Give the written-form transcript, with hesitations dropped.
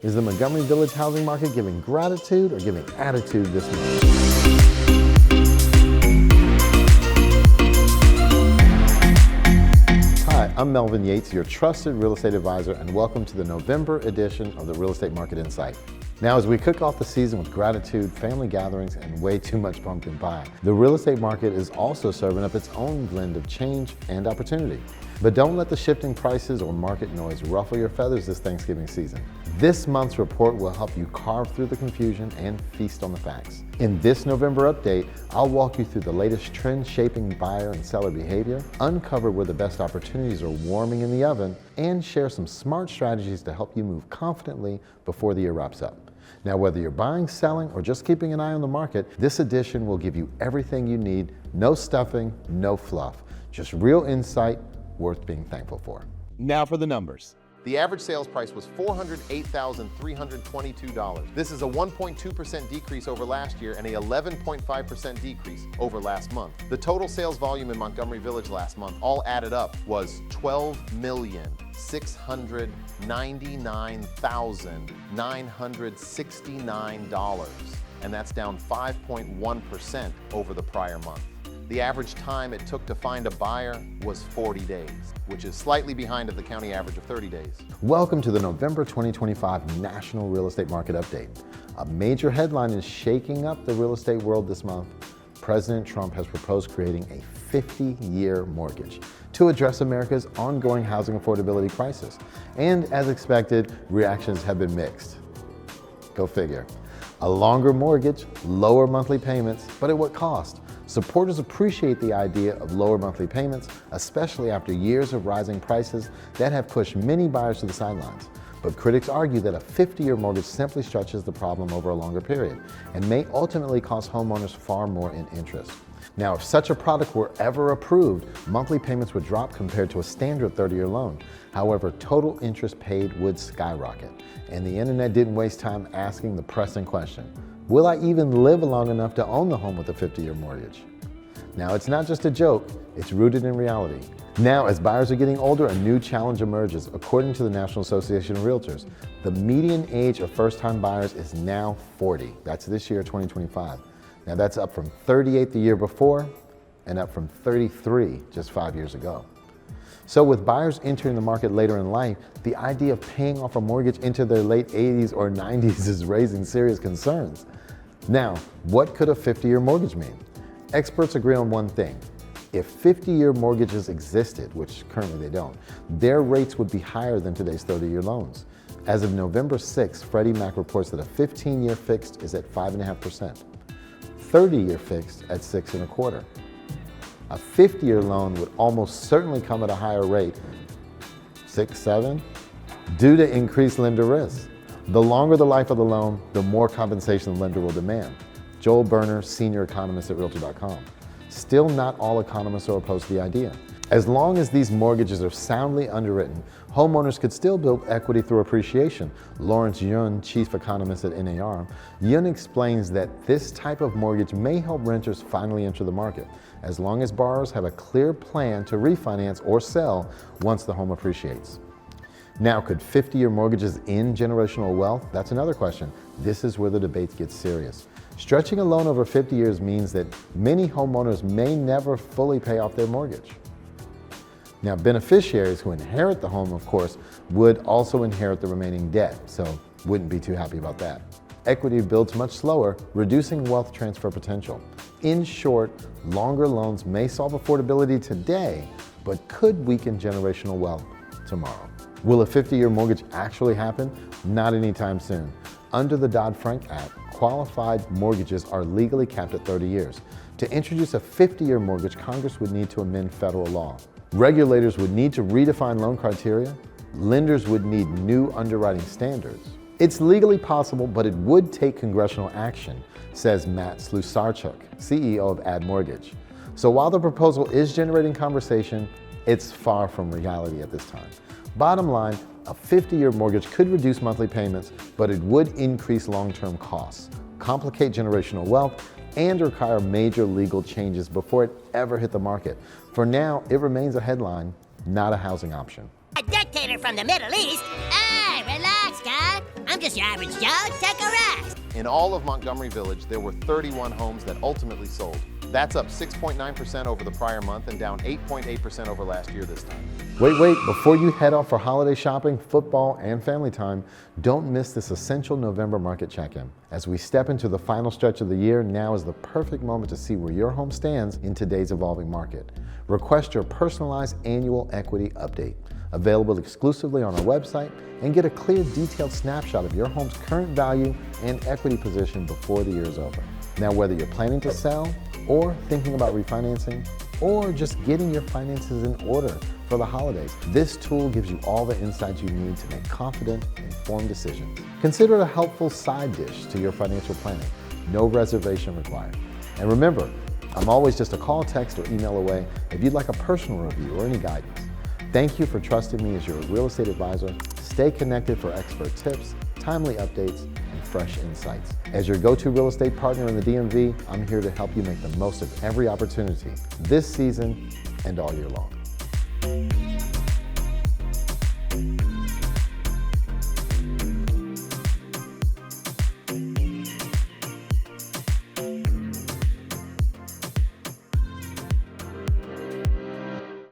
Is the Montgomery Village housing market giving gratitude or giving attitude this month? Hi, I'm Melvin Yates, your trusted real estate advisor, and welcome to the November edition of the Real Estate Market Insight. Now, as we kick off the season with gratitude, family gatherings, and way too much pumpkin pie, the real estate market is also serving up its own blend of change and opportunity. But don't let the shifting prices or market noise ruffle your feathers this Thanksgiving season. This month's report will help you carve through the confusion and feast on the facts. In this November update, I'll walk you through the latest trend-shaping buyer and seller behavior, uncover where the best opportunities are warming in the oven, and share some smart strategies to help you move confidently before the year wraps up. Now, whether you're buying, selling, or just keeping an eye on the market, this edition will give you everything you need. No stuffing, no fluff, just real insight worth being thankful for. Now for the numbers. The average sales price was $408,322. This is a 1.2% decrease over last year and a 11.5% decrease over last month. The total sales volume in Montgomery Village last month, all added up, was $12,699,969, and that's down 5.1% over the prior month. The average time it took to find a buyer was 40 days, which is slightly behind of the county average of 30 days. Welcome to the November 2025 National Real Estate Market Update. A major headline is shaking up the real estate world this month. President Trump has proposed creating a 50-year mortgage to address America's ongoing housing affordability crisis. And as expected, reactions have been mixed. Go figure. A longer mortgage, lower monthly payments, but at what cost? Supporters appreciate the idea of lower monthly payments, especially after years of rising prices that have pushed many buyers to the sidelines. But critics argue that a 50-year mortgage simply stretches the problem over a longer period and may ultimately cost homeowners far more in interest. Now, if such a product were ever approved, monthly payments would drop compared to a standard 30-year loan. However, total interest paid would skyrocket. And the internet didn't waste time asking the pressing question: will I even live long enough to own the home with a 50-year mortgage? Now, it's not just a joke, it's rooted in reality. Now, as buyers are getting older, a new challenge emerges. According to the National Association of Realtors, the median age of first-time buyers is now 40. That's this year, 2025. Now, that's up from 38 the year before and up from 33 just 5 years ago. So with buyers entering the market later in life, the idea of paying off a mortgage into their late 80s or 90s is raising serious concerns. Now, what could a 50-year mortgage mean? Experts agree on one thing. If 50-year mortgages existed, which currently they don't, their rates would be higher than today's 30-year loans. As of November 6, Freddie Mac reports that a 15-year fixed is at 5.5%, 30-year fixed at 6.25%. A 50-year loan would almost certainly come at a higher rate, 6, 7, due to increased lender risk. The longer the life of the loan, the more compensation the lender will demand. Joel Berner, senior economist at Realtor.com. Still, not all economists are opposed to the idea. As long as these mortgages are soundly underwritten, homeowners could still build equity through appreciation. Lawrence Yun, chief economist at NAR, Yun explains that this type of mortgage may help renters finally enter the market, as long as borrowers have a clear plan to refinance or sell once the home appreciates. Now, could 50-year mortgages end generational wealth? That's another question. This is where the debate gets serious. Stretching a loan over 50 years means that many homeowners may never fully pay off their mortgage. Now, beneficiaries who inherit the home, of course, would also inherit the remaining debt, so wouldn't be too happy about that. Equity builds much slower, reducing wealth transfer potential. In short, longer loans may solve affordability today, but could weaken generational wealth tomorrow. Will a 50-year mortgage actually happen? Not anytime soon. Under the Dodd-Frank Act, qualified mortgages are legally capped at 30 years. To introduce a 50-year mortgage, Congress would need to amend federal law. Regulators would need to redefine loan criteria. Lenders would need new underwriting standards. It's legally possible, but it would take congressional action, says Matt Slusarchuk, CEO of Ad Mortgage. So while the proposal is generating conversation, it's far from reality at this time. Bottom line, a 50-year mortgage could reduce monthly payments, but it would increase long-term costs, complicate generational wealth, and require major legal changes before it ever hit the market. For now, it remains a headline, not a housing option. A dictator from the Middle East? relax, guy. I'm just your average Joe. Take a rest. In all of Montgomery Village, there were 31 homes that ultimately sold. That's up 6.9% over the prior month and down 8.8% over last year this time. Wait, before you head off for holiday shopping, football, and family time, don't miss this essential November market check-in. As we step into the final stretch of the year, now is the perfect moment to see where your home stands in today's evolving market. Request your personalized annual equity update, available exclusively on our website, and get a clear, detailed snapshot of your home's current value and equity position before the year is over. Now, whether you're planning to sell, or thinking about refinancing, or just getting your finances in order for the holidays, this tool gives you all the insights you need to make confident, informed decisions. Consider it a helpful side dish to your financial planning. No reservation required. And remember, I'm always just a call, text, or email away if you'd like a personal review or any guidance. Thank you for trusting me as your real estate advisor. Stay connected for expert tips, timely updates, and fresh insights. As your go-to real estate partner in the DMV, I'm here to help you make the most of every opportunity this season and all year long.